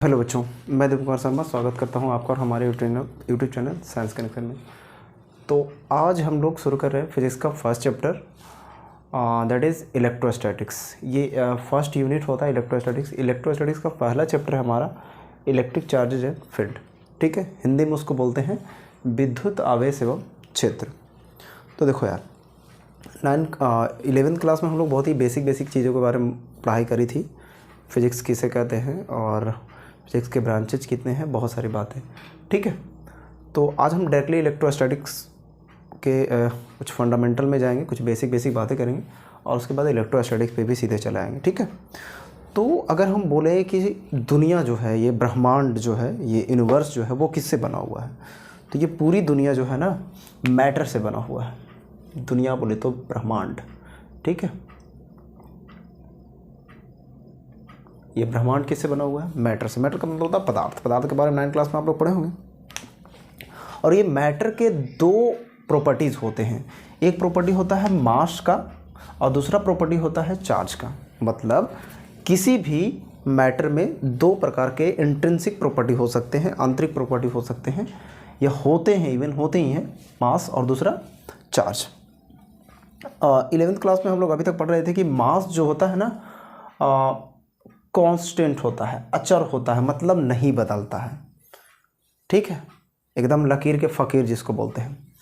Hello बच्चों, मैं देव कुमार शर्मा स्वागत करता हूं आपका और हमारे यूट्यूब चैनल साइंस कनेक्शन में। तो आज हम लोग शुरू कर रहे हैं फिजिक्स का first chapter, that is electrostatics. ये फर्स्ट यूनिट होता है इलेक्ट्रोस्टैटिक्स। इलेक्ट्रोस्टैटिक्स का पहला चैप्टर है हमारा इलेक्ट्रिक चार्जेज एंड फील्ड। ठीक है, हिंदी में उसको बोलते हैं विद्युत आवेश एवं क्षेत्र। तो देखो यार, 11th क्लास में हम लोग बहुत ही बेसिक चीज़ों के बारे में पढ़ाई करी थी। फिज़िक्स किसे कहते हैं और फिजिक्स के ब्रांचेज कितने हैं, बहुत सारी बातें। ठीक है, तो आज हम डायरेक्टली इलेक्ट्रोस्टैटिक्स के कुछ फंडामेंटल में जाएंगे, कुछ बेसिक बातें करेंगे और उसके बाद इलेक्ट्रोस्टैटिक्स पे भी सीधे चले आएंगे। ठीक है, तो अगर हम बोले कि दुनिया जो है, ये ब्रह्मांड जो है, ये यूनिवर्स जो है, वो किससे बना हुआ है, तो ये पूरी दुनिया जो है ना, मैटर से बना हुआ है। दुनिया बोले तो ब्रह्मांड। ठीक है, ये ब्रह्मांड किससे बना हुआ है? मैटर से। मैटर का मतलब होता है पदार्थ। पदार्थ के बारे में 9th क्लास में आप लोग पढ़े होंगे। और ये मैटर के दो प्रॉपर्टीज़ होते हैं। एक प्रॉपर्टी होता है मास का और दूसरा प्रॉपर्टी होता है चार्ज का। मतलब किसी भी मैटर में दो प्रकार के इंट्रिंसिक प्रॉपर्टी हो सकते हैं, आंतरिक प्रॉपर्टी हो सकते हैं, या होते हैं, इवन होते ही हैं, मास और दूसरा चार्ज। 11th क्लास में हम लोग अभी तक पढ़ रहे थे कि मास जो होता है ना, कांस्टेंट होता है, अचर होता है, मतलब नहीं बदलता है। ठीक है, एकदम लकीर के फ़कीर जिसको बोलते हैं।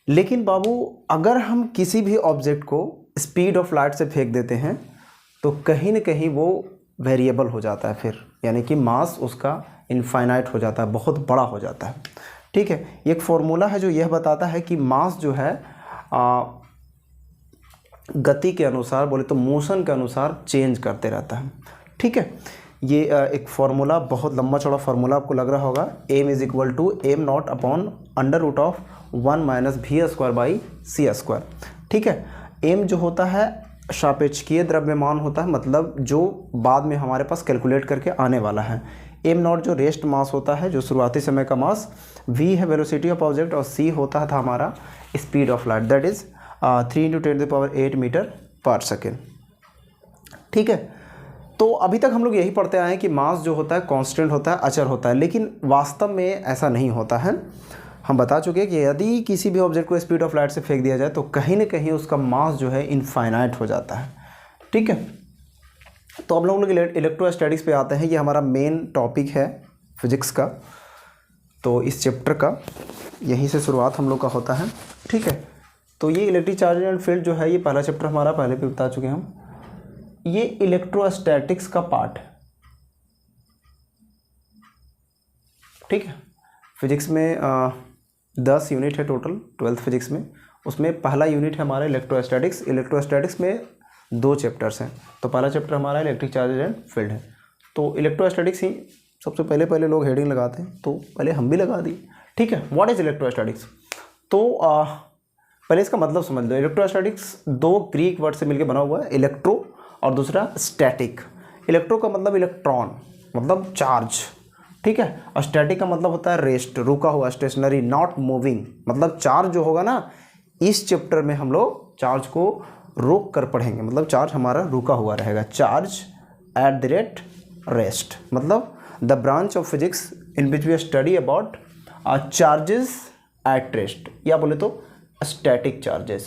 लेकिन बाबू, अगर हम किसी भी ऑब्जेक्ट को स्पीड ऑफ लाइट से फेंक देते हैं तो कहीं ना कहीं वो वेरिएबल हो जाता है फिर, यानी कि मास उसका इनफाइनाइट हो जाता है, बहुत बड़ा हो जाता है। ठीक है, एक फॉर्मूला है जो यह बताता है कि मास जो है गति के अनुसार, बोले तो मोशन के अनुसार चेंज करते रहता है। ठीक है, ये एक फार्मूला, बहुत लंबा चौड़ा फार्मूला आपको लग रहा होगा। m is equal to M naught upon under root of 1 minus V square by C square. ठीक है, m जो होता है सापेक्षीय द्रव्यमान होता है, मतलब जो बाद में हमारे पास कैलकुलेट करके आने वाला है। m नॉट जो रेस्ट मास होता है, जो शुरुआती समय का मास, v है वेलोसिटी ऑफ ऑब्जेक्ट और c होता था हमारा speed of light, that is 3 × 10⁸ metre per second. ठीक है, तो अभी तक हम लोग यही पढ़ते आए हैं कि मास जो होता है कांस्टेंट होता है, अचर होता है, लेकिन वास्तव में ऐसा नहीं होता है। हम बता चुके हैं कि यदि किसी भी ऑब्जेक्ट को स्पीड ऑफ लाइट से फेंक दिया जाए तो कहीं ना कहीं उसका मास जो है इनफाइनाइट हो जाता है। ठीक है, तो अब लोग इलेक्ट्रोस्टैटिक्स पे आते हैं। ये हमारा मेन टॉपिक है फिजिक्स का, तो इस चैप्टर का यहीं से शुरुआत हम लोग का होता है। ठीक है, तो ये इलेक्ट्रिक चार्ज एंड फील्ड जो है, ये पहला चैप्टर हमारा, पहले भी बता चुके हैं हम। ये इलेक्ट्रोस्टैटिक्स का पार्ट है। ठीक है, फिजिक्स में 10 यूनिट है टोटल, 12th फिजिक्स में। उसमें पहला यूनिट है हमारा इलेक्ट्रोस्टैटिक्स। इलेक्ट्रोस्टैटिक्स में 2 चैप्टर्स हैं। तो पहला चैप्टर हमारा इलेक्ट्रिक चार्ज एंड फील्ड है। तो इलेक्ट्रोस्टैटिक्स ही सबसे पहले लोग हेडिंग लगाते हैं, तो पहले हम भी लगा दिए। ठीक है, व्हाट इज इलेक्ट्रोस्टैटिक्स? तो पहले इसका मतलब समझ लो। इलेक्ट्रोस्टैटिक्स 2 ग्रीक वर्ड से मिलकर बना हुआ है, इलेक्ट्रो और दूसरा स्टैटिक। इलेक्ट्रो का मतलब इलेक्ट्रॉन, मतलब चार्ज। ठीक है, और स्टैटिक का मतलब होता है रेस्ट, रुका हुआ, स्टेशनरी, नॉट मूविंग। मतलब चार्ज जो होगा ना, इस चैप्टर में हम लोग चार्ज को रोक कर पढ़ेंगे, मतलब चार्ज हमारा रुका हुआ रहेगा। Charge at the rate rest, मतलब the branch of physics in which we study about charges at rest, या बोले तो स्टैटिक चार्जेस।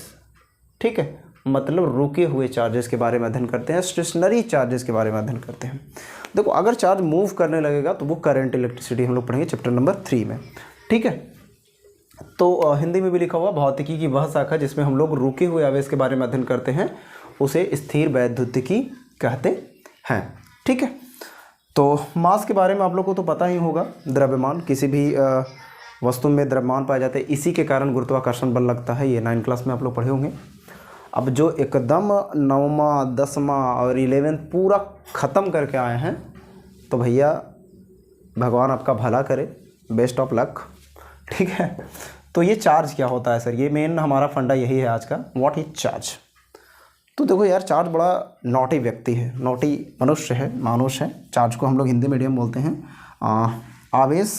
ठीक है, मतलब रुके हुए चार्जेस के बारे में अध्ययन करते हैं, स्टेशनरी चार्जेस के बारे में अध्ययन करते हैं। देखो, अगर चार्ज मूव करने लगेगा तो वो करंट इलेक्ट्रिसिटी हम लोग पढ़ेंगे चैप्टर नंबर 3 में। ठीक है, तो हिंदी में भी लिखा हुआ भौतिकी की वह शाखा जिसमें हम लोग रुके हुए आवेश के बारे में अध्ययन करते हैं, उसे स्थिर वैद्युतिकी कहते हैं। ठीक है, तो मास के बारे में आप लोग को तो पता ही होगा। द्रव्यमान, किसी भी वस्तु में द्रव्यमान पाया जाता है, इसी के कारण गुरुत्वाकर्षण बल लगता है। ये 9th क्लास में आप लोग पढ़े होंगे। अब जो एकदम 9वां 10वां और 11th पूरा ख़त्म करके आए हैं, तो भैया भगवान आपका भला करे, बेस्ट ऑफ लक। ठीक है, तो ये चार्ज क्या होता है सर, ये मेन हमारा फंडा यही है आज का, व्हाट इज चार्ज। तो देखो यार, चार्ज बड़ा नॉटी व्यक्ति है, नॉटी मनुष्य है, मानुष है। चार्ज को हम लोग हिंदी मीडियम बोलते हैं आवेश।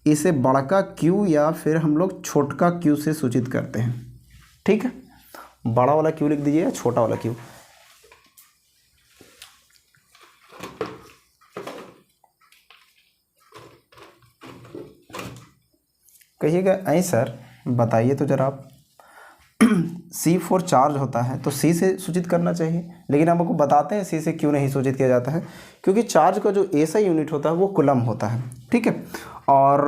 इसे बड़का क्यू या फिर हम लोग छोटका क्यू से सूचित करते हैं। ठीक है, बड़ा वाला क्यू लिख दीजिए या छोटा वाला क्यू। कहिएगा ऐ सर बताइए तो जरा आप। C4 चार्ज होता है तो C से सूचित करना चाहिए, लेकिन हम आपको बताते हैं C से क्यों नहीं सूचित किया जाता है, क्योंकि चार्ज का जो SI यूनिट होता है वो कूलम होता है, ठीक है, और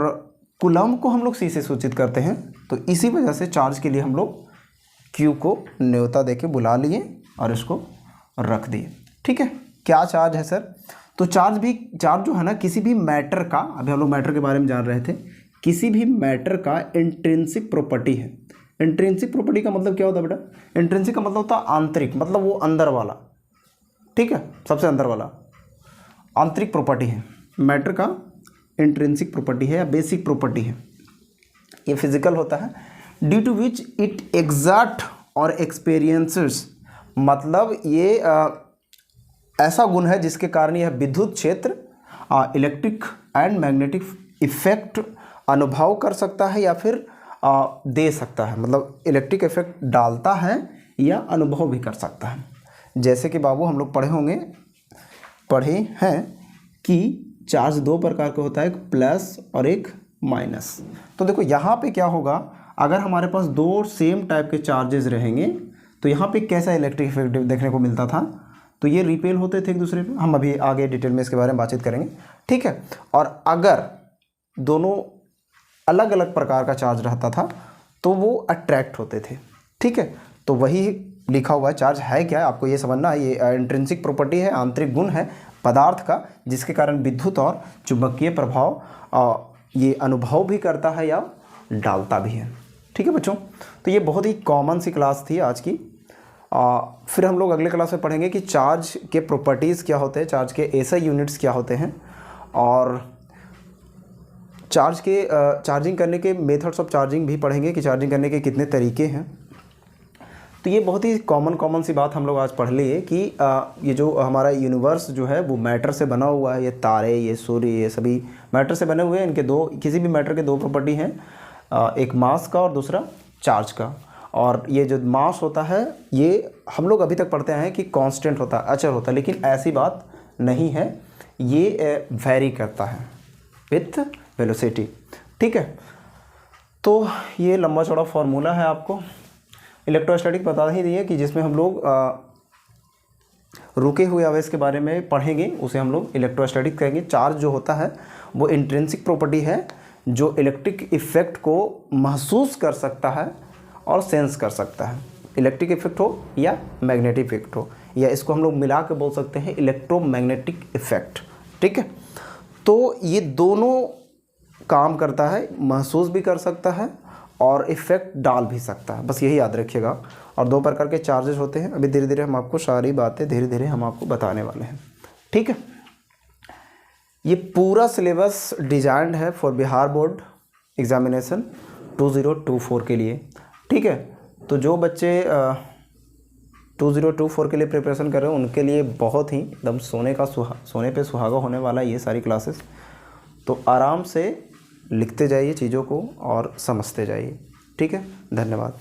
कूलम को हम लोग C से सूचित करते हैं, तो इसी वजह से चार्ज के लिए हम लोग Q को न्योता देके बुला लिए और इसको रख दिए, ठीक है। क्या चार्ज है सर? तो चार्ज जो है ना, किसी भी मैटर का, अभी हम लोग मैटर के बारे में जान रहे थे, किसी भी मैटर का इंट्रिंसिक प्रॉपर्टी है। इंट्रिंसिक प्रॉपर्टी का मतलब क्या होता है बेटा? इंट्रिंसिक का मतलब होता है आंतरिक, मतलब वो अंदर वाला, ठीक है, सबसे अंदर वाला आंतरिक प्रॉपर्टी है। मैटर का इंट्रिंसिक प्रॉपर्टी है या बेसिक प्रॉपर्टी है, ये फिजिकल होता है। Due to which it exert और एक्सपीरियंसेस, मतलब ये ऐसा गुण है जिसके कारण यह विद्युत क्षेत्र, इलेक्ट्रिक एंड मैग्नेटिक इफेक्ट अनुभव कर सकता है या फिर दे सकता है, मतलब इलेक्ट्रिक इफेक्ट डालता है या अनुभव भी कर सकता है। जैसे कि बाबू हम लोग पढ़े हैं कि चार्ज दो प्रकार का होता है, एक प्लस और एक माइनस। तो देखो यहाँ पे क्या होगा, अगर हमारे पास दो सेम टाइप के चार्जेस रहेंगे तो यहाँ पे कैसा इलेक्ट्रिक इफेक्ट देखने को मिलता था, तो ये रिपेल होते थे एक दूसरे पे। हम अभी आगे डिटेल में इसके बारे में बातचीत करेंगे, ठीक है। और अगर दोनों अलग अलग प्रकार का चार्ज रहता था तो वो अट्रैक्ट होते थे, ठीक है। तो वही लिखा हुआ है, चार्ज है क्या, आपको ये समझना है। ये इंट्रिंसिक प्रॉपर्टी है, आंतरिक गुण है पदार्थ का, जिसके कारण विद्युत और चुंबकीय प्रभाव ये अनुभव भी करता है या डालता भी है, ठीक है बच्चों। तो ये बहुत ही कॉमन सी क्लास थी आज की। फिर हम लोग अगले क्लास में पढ़ेंगे कि चार्ज के प्रॉपर्टीज़ क्या होते हैं, चार्ज के SI यूनिट्स क्या होते हैं, और चार्जिंग करने के मेथड्स ऑफ चार्जिंग भी पढ़ेंगे कि चार्जिंग करने के कितने तरीके हैं। तो ये बहुत ही कॉमन सी बात हम लोग आज पढ़ लिए कि ये जो हमारा यूनिवर्स जो है वो मैटर से बना हुआ है। ये तारे, ये सूर्य, ये सभी मैटर से बने हुए हैं। इनके किसी भी मैटर के दो प्रॉपर्टी हैं, एक मास का और दूसरा चार्ज का। और ये जो मास होता है ये हम लोग अभी तक पढ़ते हैं कि कांस्टेंट होता है, अचर होता है, लेकिन ऐसी बात नहीं है, ये वेरी करता है विथ वेलोसिटी, ठीक है। तो ये लंबा चौड़ा फार्मूला है, आपको इलेक्ट्रोस्टैटिक बता ही दिए कि जिसमें हम लोग रुके हुए आवेश के बारे में पढ़ेंगे, उसे हम लोग इलेक्ट्रोस्टैटिक कहेंगे। चार्ज जो होता है वो इंट्रिंसिक प्रॉपर्टी है जो इलेक्ट्रिक इफेक्ट को महसूस कर सकता है और सेंस कर सकता है, इलेक्ट्रिक इफेक्ट हो या मैग्नेटिक इफेक्ट हो, या इसको हम लोग मिला के बोल सकते हैं इलेक्ट्रोमैग्नेटिक इफेक्ट, ठीक है। तो ये दोनों काम करता है, महसूस भी कर सकता है और इफेक्ट डाल भी सकता है, बस यही याद रखिएगा। और दो प्रकार के चार्जेस होते हैं, अभी धीरे धीरे हम आपको सारी बातें धीरे धीरे हम आपको बताने वाले हैं, ठीक है। ये पूरा सिलेबस डिजाइंड है फॉर बिहार बोर्ड एग्जामिनेशन 2024 के लिए, ठीक है। तो जो बच्चे 2024 के लिए प्रिपरेशन कर रहे हैं उनके लिए बहुत ही एकदम सोने पे सुहागा होने वाला ये सारी क्लासेस। तो आराम से लिखते जाइए चीज़ों को और समझते जाइए, ठीक है। धन्यवाद।